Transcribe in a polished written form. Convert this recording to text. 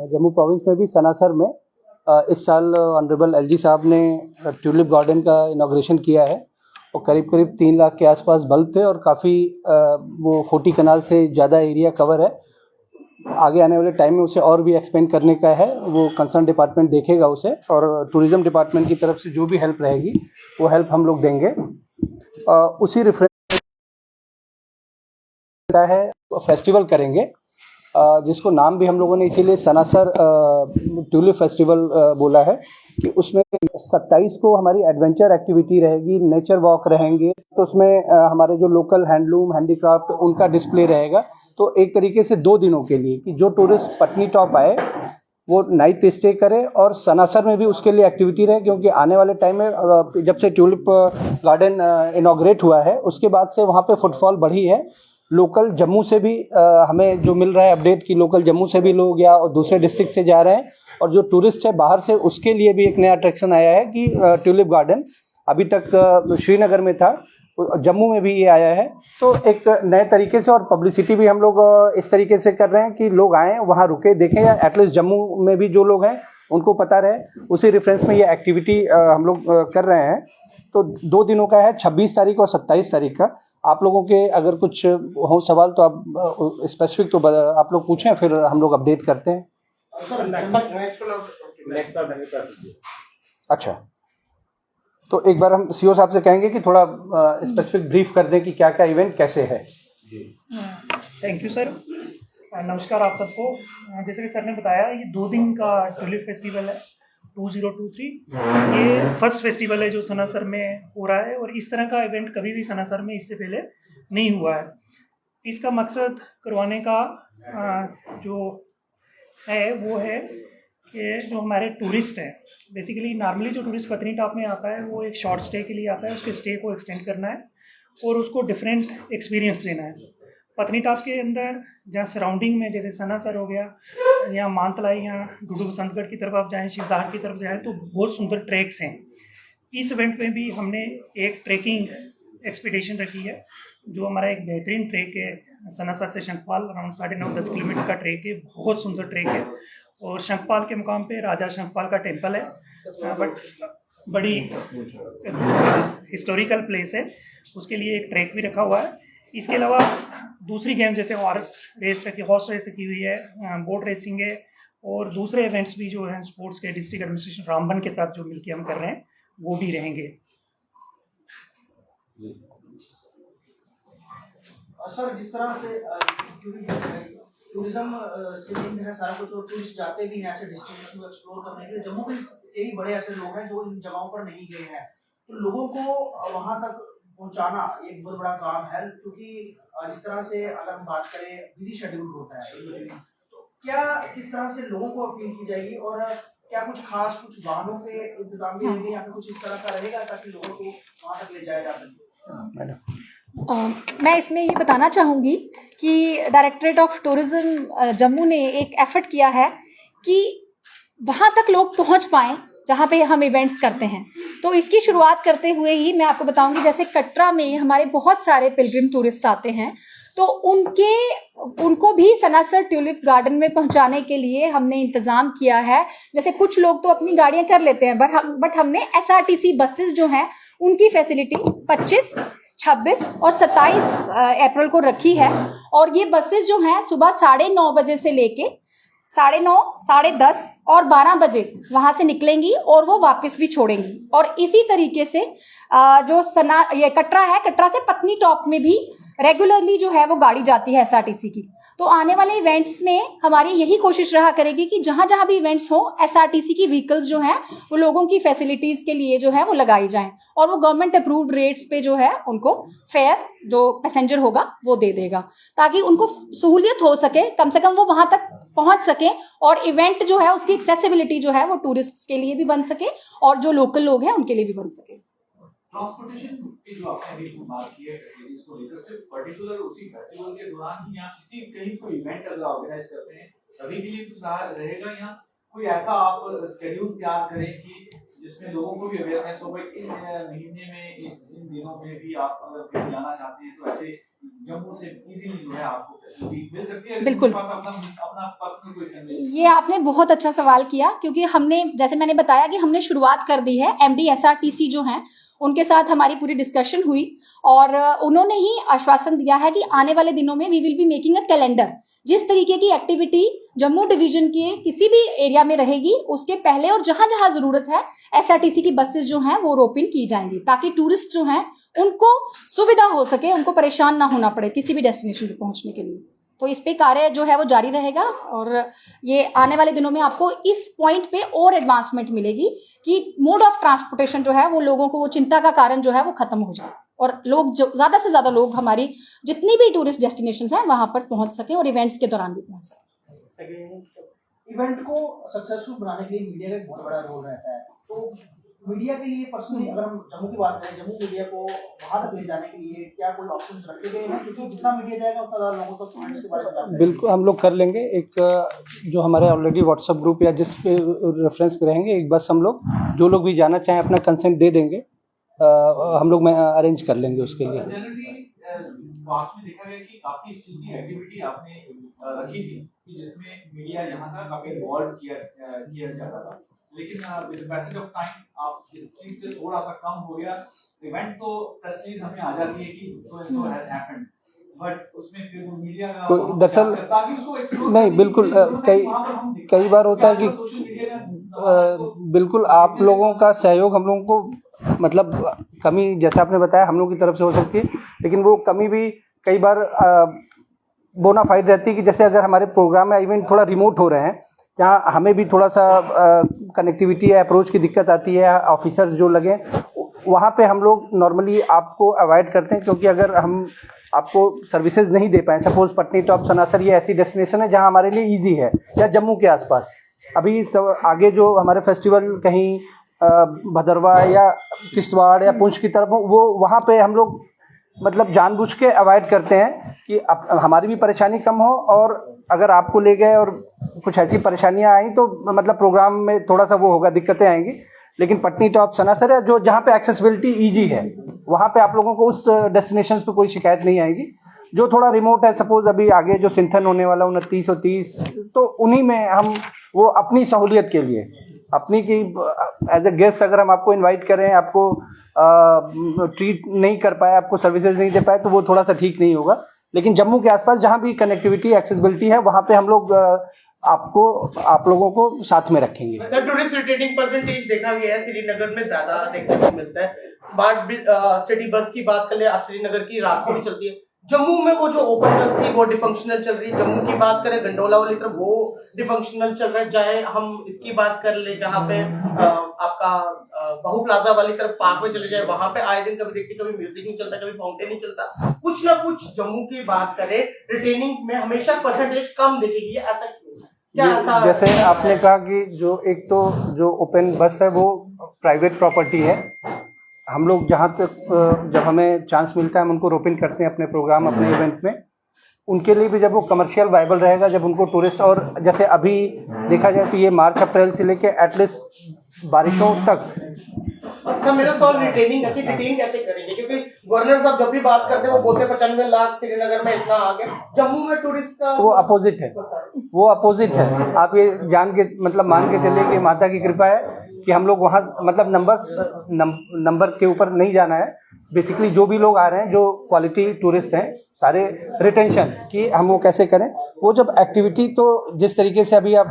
Jammu province में भी सनासर में इस साल ऑनरेबल एलजी साहब ने ट्यूलिप गार्डन का इनॉग्रेशन किया है और करीब करीब 3 लाख के आसपास बल्ब थे और काफ़ी वो 40 कनाल से ज़्यादा एरिया कवर है। आगे आने वाले टाइम में उसे और भी एक्सपेंड करने का है, वो कंसर्न डिपार्टमेंट देखेगा उसे, और टूरिज्म डिपार्टमेंट की तरफ से जो भी हेल्प रहेगी वो हेल्प हम लोग देंगे। उसी रिफरेंस है फेस्टिवल करेंगे, जिसको नाम भी हम लोगों ने इसीलिए सनासर ट्यूलिप फेस्टिवल बोला है कि उसमें 27 को हमारी एडवेंचर एक्टिविटी रहेगी, नेचर वॉक रहेंगे, तो उसमें हमारे जो लोकल हैंडलूम हैंडीक्राफ्ट उनका डिस्प्ले रहेगा। तो एक तरीके से 2 दिनों के लिए कि जो टूरिस्ट पटनी टॉप आए वो नाइट स्टे करे और सनासर में भी उसके लिए एक्टिविटी रहे, क्योंकि आने वाले टाइम में जब से ट्यूलिप गार्डन इनॉग्रेट हुआ है उसके बाद से वहाँ पे फुटफॉल बढ़ी है। लोकल जम्मू से भी हमें जो मिल रहा है अपडेट कि लोकल जम्मू से भी लोग या दूसरे डिस्ट्रिक्ट से जा रहे हैं, और जो टूरिस्ट है बाहर से उसके लिए भी एक नया अट्रैक्शन आया है कि ट्यूलिप गार्डन अभी तक श्रीनगर में था, जम्मू में भी ये आया है। तो एक नए तरीके से और पब्लिसिटी भी हम लोग इस तरीके से कर रहे हैं कि लोग आएँ वहाँ रुके देखें, या एटलीस्ट जम्मू में भी जो लोग हैं उनको पता रहे, उसी रेफरेंस में ये एक्टिविटी हम लोग कर रहे हैं। तो 2 दिनों का है, 26 तारीख और 27 तारीख का। आप लोगों के अगर कुछ हो सवाल तो आप स्पेसिफिक तो आप लोग पूछें, फिर हम लोग अपडेट करते हैं। अच्छा, तो एक बार हम सीओ साहब से कहेंगे कि थोड़ा स्पेसिफिक ब्रीफ कर दें कि क्या क्या इवेंट कैसे है। Thank you sir. नमस्कार आप सबको। जैसे कि सर ने बताया, ये 2 दिन का ट्यूलिप फेस्टिवल है 2023। ये फर्स्ट फेस्टिवल है जो सनासर में हो रहा है, और इस तरह का इवेंट कभी भी सनासर में इससे पहले नहीं हुआ है। इसका मकसद करवाने का जो है वो है कि जो हमारे टूरिस्ट हैं, बेसिकली नॉर्मली जो टूरिस्ट पत्नी टॉप में आता है वो एक शॉर्ट स्टे के लिए आता है, उसके स्टे को एक्सटेंड करना है और उसको डिफरेंट एक्सपीरियंस लेना है। पत्नी टॉप के अंदर जहाँ सराउंडिंग में जैसे सनासर हो गया, यहाँ मानतलाई, यहाँ डुडू बसंतगढ़ की तरफ आप जाएँ, शिवदाहर की तरफ जाएँ तो बहुत सुंदर ट्रैक्स हैं। इस इवेंट में भी हमने एक ट्रैकिंग एक्सपीडिशन रखी है, जो हमारा एक बेहतरीन ट्रैक है। सनासर से शंखपाल अराउंड 9.5-10 किलोमीटर का ट्रैक है, बहुत सुंदर ट्रैक है। और शंखपाल के मुकाम पे राजा शंखपाल का टेम्पल है, बट बड़ी हिस्टोरिकल प्लेस है, उसके लिए एक ट्रैक भी रखा हुआ है। इसके अलावा दूसरी गेम जैसे हॉर्स रेस रखी हुई है, बोट रेसिंग है, और दूसरे इवेंट्स भी जो हैं स्पोर्ट्स के डिस्ट्रिक्ट एडमिनिस्ट्रेशन रामबन के साथ जो मिलकर हम कर रहे हैं वो भी रहेंगे। सर, जिस तरह से टूरिज्म से लिंक है सारा कुछ, और टूरिस्ट जाते भी हैं ऐसे डेस्टिनेशन को एक्सप्लोर करने के लिए, जम्मू के कई बड़े ऐसे लोग हैं जो इन जगहों पर नहीं गए हैं, तो लोगों को वहां तक पहुंचाना एक बहुत बड़ा काम है, क्योंकि जिस तरह से अगर हम बात करें बिजी शेड्यूल होता है, तो क्या किस तरह से लोगों को अपील की जाएगी, और क्या कुछ खास कुछ वाहनों के इंतजाम भी रहेंगे या फिर कुछ इस तरह का रहेगा ताकि लोगों को वहां तक ले जाया जा सके? मैं इसमें ये बताना चाहूँगी कि डायरेक्टरेट ऑफ टूरिज़्म जम्मू ने एक एफर्ट किया है कि वहाँ तक लोग पहुँच पाएँ जहाँ पे हम इवेंट्स करते हैं। तो इसकी शुरुआत करते हुए ही मैं आपको बताऊँगी, जैसे कटरा में हमारे बहुत सारे पिलग्रिम टूरिस्ट आते हैं, तो उनको भी सनासर ट्यूलिप गार्डन में पहुंचाने के लिए हमने इंतज़ाम किया है। जैसे कुछ लोग तो अपनी गाड़ियां कर लेते हैं, बट हमने एसआरटीसी बसेस जो हैं उनकी फैसिलिटी 25, 26 और 27 अप्रैल को रखी है। और ये बसेस जो हैं सुबह 9:30 बजे से लेके 9:30, 10:30 और 12 बजे वहाँ से निकलेंगी और वो वापस भी छोड़ेंगी। और इसी तरीके से जो ये कटरा है, कटरा से पत्नी टॉप में भी रेगुलरली जो है वो गाड़ी जाती है एसआरटीसी की। तो आने वाले इवेंट्स में हमारी यही कोशिश रहा करेगी कि जहाँ जहाँ भी इवेंट्स हो एसआरटीसी की व्हीकल्स जो हैं वो लोगों की फैसिलिटीज़ के लिए जो है वो लगाई जाएं, और वो गवर्नमेंट अप्रूव्ड रेट्स पे जो है उनको फेयर जो पैसेंजर होगा वो दे देगा, ताकि उनको सहूलियत हो सके, कम से कम वो वहाँ तक पहुँच सकें, और इवेंट जो है उसकी एक्सेसिबिलिटी जो है वो टूरिस्ट्स के लिए भी बन सके और जो लोकल लोग हैं उनके लिए भी बन सके। ट्रांसपोर्टेशन की जो आपने अभी बात की है इसको लेकर, सिर्फ पर्टिकुलर उसी फेस्टिवल के दौरान ही या किसी कहीं कोई इवेंट अगर ऑर्गेनाइज करते हैं तभी के लिए कुछ रहेगा, या कोई ऐसा आप शेड्यूल तैयार करें कि जिसमें लोगों को भी अवेयरनेस हो भाई इन महीने में इन दिनों में भी आप अगर कहीं जाना चाहते हैं तो ऐसे जम्मू से इजीली जो है आपको फैसिलिटी मिल सकती है। बिल्कुल। पास अपना पर्सनल कोई कन्वीनियंस। ये आपने बहुत अच्छा सवाल किया, क्योंकि हमने, जैसे मैंने बताया कि हमने शुरुआत कर दी है। MD SRTC जो हैं उनके साथ हमारी पूरी डिस्कशन हुई और उन्होंने ही आश्वासन दिया है कि आने वाले दिनों में we will be making a calendar. जिस तरीके की एक्टिविटी जम्मू डिवीजन के किसी भी एरिया में रहेगी, उसके पहले और जहां जहां जरूरत है SRTC की बसेस जो हैं वो रोपिन की जाएंगी, ताकि टूरिस्ट जो हैं उनको सुविधा हो सके, उनको परेशान ना होना पड़े किसी भी डेस्टिनेशन पर पहुंचने के लिए। तो इस पे कार्य जो है वो जारी रहेगा और ये आने वाले दिनों में आपको इस पॉइंट पे और एडवांसमेंट मिलेगी कि मोड ऑफ ट्रांसपोर्टेशन जो है वो लोगों को, वो चिंता का कारण जो है वो खत्म हो जाए और लोग, जो ज़्यादा से ज़्यादा लोग हमारी जितनी भी टूरिस्ट डेस्टिनेशंस हैं वहां पर पहुंच सके और इवेंट्स के दौरान भी पहुंच सके। इवेंट को सक्सेसफुल बनाने के लिए मीडिया का एक बहुत बड़ा रोल रहता है। तो मीडिया के लिए पर्सनली अगर हम जम्मू की बात करें, जम्मू मीडिया को वहां तक ले जाने के लिए क्या कोई ऑप्शंस रखे गए हैं? क्योंकि जितना मीडिया जाएगा उतना ज़्यादा लोगों तक पॉइंट्स के बारे में जानकारी। बिल्कुल हम लोग कर लेंगे। एक जो हमारे ऑलरेडी व्हाट्सएप ग्रुप या जिस पे रेफरेंस पे रहेंगे, एक बस हम लोग, जो लोग भी जाना चाहें अपना कंसेंट दे देंगे, हम लोग अरेंज कर लेंगे उसके लिए। जनरली पास में देखा गया कि काफी सीधी एक्टिविटी आपने रखी थी कि जिसमें मीडिया यहाँ था काफी इन्वॉल्व किया जाता था, लेकिन विद पैसेज ऑफ टाइम आप इस चीज से थोड़ा सा कम हो गया। इवेंट तो प्रेस रिलीज हमें आ जाती है कि so and so has happened, but उसमें फिर वो मीडिया का दरअसल ताकि उसको एक्सप्लोर नहीं, बिल्कुल कई बार होता है कि सोशल मीडिया बिल्कुल आप लोगों का सहयोग हम लोगों को, मतलब कमी जैसे आपने बताया हम लोगों की तरफ से हो सकती है, लेकिन वो कमी भी कई बार बोनाफाइड रहती है कि जैसे अगर हमारे प्रोग्राम या इवेंट थोड़ा रिमोट हो रहे हैं, जहाँ हमें भी थोड़ा सा कनेक्टिविटी या अप्रोच की दिक्कत आती है, ऑफिसर्स जो लगे वहाँ पे हम लोग नॉर्मली आपको अवॉइड करते हैं, क्योंकि अगर हम आपको सर्विसेज नहीं दे पाए, सपोज पटनीटॉप, सनासर ये ऐसी डेस्टिनेशन है जहाँ हमारे लिए इजी है, या जम्मू के आसपास अभी सब आगे जो हमारे फेस्टिवल कहीं भदरवा या किश्तवाड़ या पुंछ की तरफ, वो वहाँ पे हम लोग मतलब जानबूझ के अवॉइड करते हैं कि हमारी भी परेशानी कम हो, और अगर आपको ले गए और कुछ ऐसी परेशानियां आई तो मतलब प्रोग्राम में थोड़ा सा वो होगा, दिक्कतें आएंगी। लेकिन पटनीटॉप, सनासर है जो जहाँ पे एक्सेसिबिलिटी ईजी है, वहाँ पे आप लोगों को उस डेस्टिनेशंस पे कोई शिकायत नहीं आएगी। जो थोड़ा रिमोट है, सपोज अभी आगे जो सिंथन होने वाला 29 और 30, तो उन्हीं में हम वो अपनी सहूलियत के लिए, अपनी की एज ए गेस्ट अगर हम आपको इनवाइट करें, आपको ट्रीट नहीं कर पाए, आपको सर्विसेज नहीं दे पाए, तो वो थोड़ा सा ठीक नहीं होगा। लेकिन जम्मू के आसपास जहाँ भी कनेक्टिविटी, एक्सेसिबिलिटी है, वहाँ पे हम लोग आप लोगों को साथ में रखेंगे। सर, टूरिस्ट रिटेनिंग परसेंटेज देखा गया है श्रीनगर में ज्यादा देखने को मिलता है। स्मार्ट सिटी बस की बात कर ले, आप श्रीनगर की रात को भी चलती है। जम्मू में वो जो ओपन बस थी वो डिफंक्शनल चल रही है। जम्मू की बात करें गंडोला वाली तरफ, वो डिफंक्शनल चल रहा है। चाहे हम इसकी बात कर ले जहाँ पे आपका बहु प्लाजा वाली तरफ पार्क में चले जाए, वहां पे आए दिन कभी देखते कभी म्यूजिक नहीं चलता, कभी फाउंटेन नहीं चलता, कुछ ना कुछ। जम्मू की बात करें रिटेनिंग में हमेशा परसेंटेज कम दिखेगी, ऐसा क्यों? जैसे आपने कहा कि जो एक तो जो ओपन बस है वो प्राइवेट प्रॉपर्टी है। हम लोग जहाँ तक जब हमें चांस मिलता है हम उनको रोपिन करते हैं अपने प्रोग्राम, अपने इवेंट में। उनके लिए भी जब वो कमर्शियल वायबल रहेगा, जब उनको टूरिस्ट, और जैसे अभी देखा जाए तो ये मार्च अप्रैल से लेके एटलीस्ट बारिशों तक। अच्छा, मेरा सवाल रिटेनिंग है कि रिटेन कैसे करेंगे? क्योंकि गवर्नर साहब जब भी बात करते हैं वो बोलते हैं 95 लाख श्रीनगर में इतना आ गया। जम्मू में टूरिस्ट का वो अपोजिट है, वो अपोजिट है। आप ये जान के मतलब मान के चलिए कि माता की कृपा है कि हम लोग वहाँ मतलब नंबर के ऊपर नहीं जाना है। बेसिकली जो भी लोग आ रहे हैं, जो क्वालिटी टूरिस्ट हैं, सारे रिटेंशन की हम वो कैसे करें। वो जब एक्टिविटी, तो जिस तरीके से अभी आप